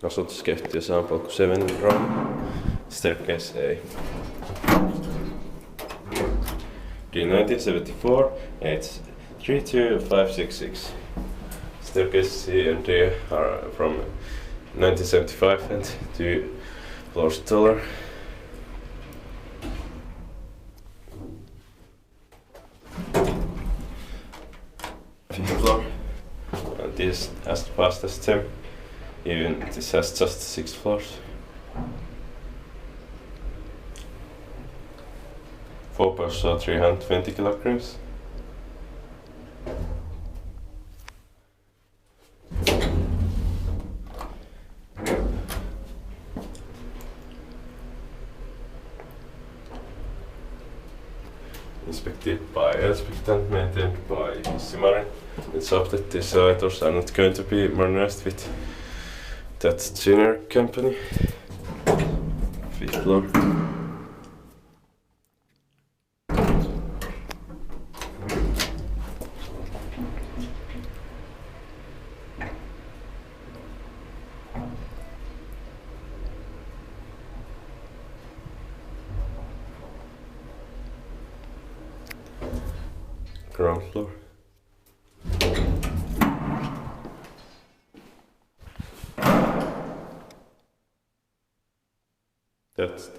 Asutuskeittiö Sahanpolku 7 Rauma. Staircase A. D1974 832566. Staircase C and D are from 1975 and 2 floors taller. Fifth floor. And this as fast as 10. Even this has just 6 floors. 4 person 320 kilograms. Inspected by inspectant, maintained by Simari. Let's hope that these elevators are not going to be modernized with that junior company. 5th floor. Ground floor. That's